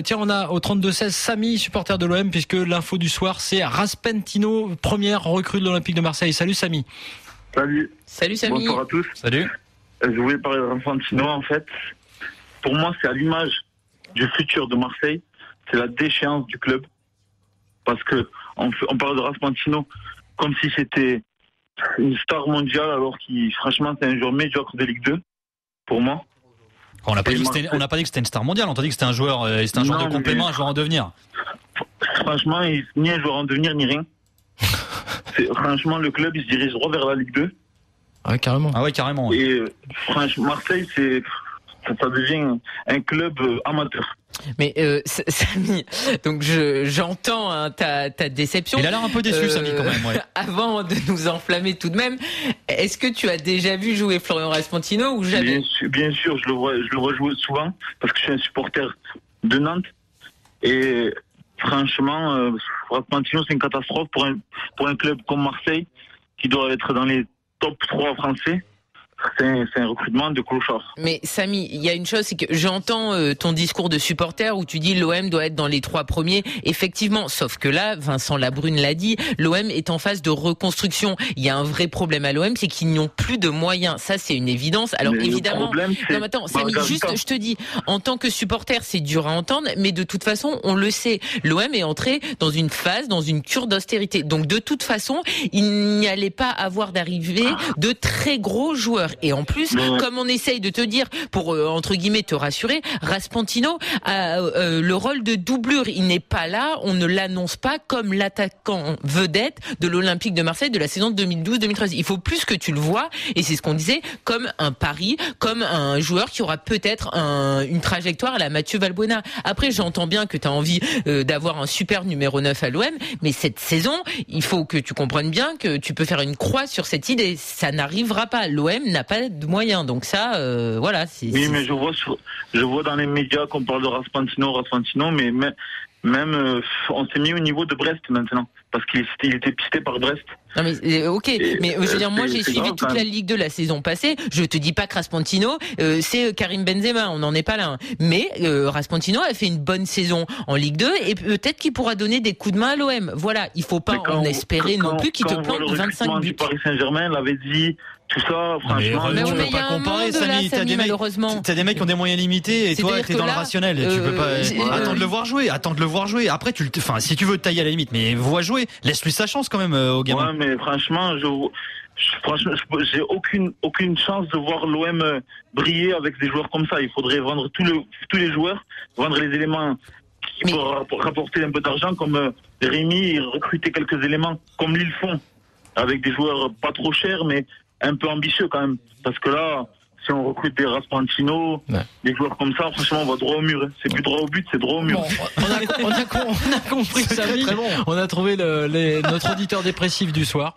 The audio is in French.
Tiens, on a au 32-16 Samy, supporter de l'OM, puisque l'info du soir, c'est Raspentino, première recrue de l'Olympique de Marseille. Salut Samy. Salut. Salut Samy. Bonsoir à tous. Salut. Je voulais parler de Raspentino, en fait. Pour moi, c'est à l'image du futur de Marseille. C'est la déchéance du club. Parce que on parle de Raspentino comme si c'était une star mondiale, alors qu'il, franchement, c'est un joueur médiocre de Ligue 2, pour moi. On n'a pas dit que c'était une star mondiale, on t'a dit que c'était un joueur, de complément, un joueur en devenir. Franchement, ni un joueur en devenir, ni rien. Franchement, le club, il se dirige droit vers la Ligue 2. Ah ouais, carrément. Ah ouais, carrément. Et franchement, Marseille, ça devient un club amateur. Mais Samy, donc j'entends ta déception. Il a l'air un peu déçu, Samy, quand même. Ouais. Avant de nous enflammer tout de même, est-ce que tu as déjà vu jouer Florian Raspentino ou jamais? Bien sûr, je le vois jouer souvent parce que je suis un supporter de Nantes. Et franchement, Raspentino, c'est une catastrophe pour un club comme Marseille qui doit être dans les top 3 français. C'est un recrutement de clochard. Mais Samy, il y a une chose, c'est que j'entends ton discours de supporter où tu dis l'OM doit être dans les 3 premiers. Effectivement, sauf que là, Vincent Labrune l'a dit, l'OM est en phase de reconstruction. Il y a un vrai problème à l'OM, c'est qu'ils n'ont plus de moyens. Ça, c'est une évidence. Alors mais évidemment, problème, non mais attends, Samy, juste, je te dis, en tant que supporter, c'est dur à entendre, mais de toute façon, on le sait, l'OM est entré dans une phase, dans une cure d'austérité. Donc de toute façon, il n'y allait pas avoir d'arrivée de très gros joueurs. Et en plus, comme on essaye de te dire, pour entre guillemets te rassurer, Raspentino a le rôle de doublure. Il n'est pas là, on ne l'annonce pas comme l'attaquant vedette de l'Olympique de Marseille de la saison 2012-2013. Il faut plus que tu le vois, et c'est ce qu'on disait, comme un pari, comme un joueur qui aura peut-être une trajectoire à la Mathieu Valbuena. Après, j'entends bien que tu as envie d'avoir un super numéro 9 à l'OM, mais cette saison, il faut que tu comprennes bien que tu peux faire une croix sur cette idée. Ça n'arrivera pas. L'OM n'a pas de moyens, donc ça, voilà. Oui, mais je vois dans les médias qu'on parle de Raspentino, mais même on s'est mis au niveau de Brest maintenant, parce qu'il était pisté par Brest. Non mais ok, mais je veux dire, moi j'ai suivi toute la Ligue 2 la saison passée. Je te dis pas que Raspentino c'est Karim Benzema, on n'en est pas là. Mais Raspentino a fait une bonne saison en Ligue 2 et peut-être qu'il pourra donner des coups de main à l'OM. Voilà, il faut pas en espérer non plus qu'il te plante 25 buts. Paris Saint-Germain l'avait dit. Tout ça, franchement, mais tu peux pas comparer, Samy. T'as des mecs qui ont des moyens limités et toi, t'es dans le rationnel. Tu peux pas attendre de le voir jouer. Après, si tu veux te tailler à la limite, mais vois jouer. Laisse-lui sa chance quand même au gamin. Ouais, mais franchement, j'ai aucune chance de voir l'OM briller avec des joueurs comme ça. Il faudrait vendre tous les joueurs, vendre les éléments qui peuvent rapporter un peu d'argent, comme Rémi, et recruter quelques éléments comme Lille font, avec des joueurs pas trop chers, mais un peu ambitieux quand même, parce que là, si on recrute des Raspentino, des joueurs comme ça, franchement, on va droit au mur. C'est plus droit au but, c'est droit au mur. Bon, on a compris, Samy. On a trouvé notre auditeur dépressif du soir.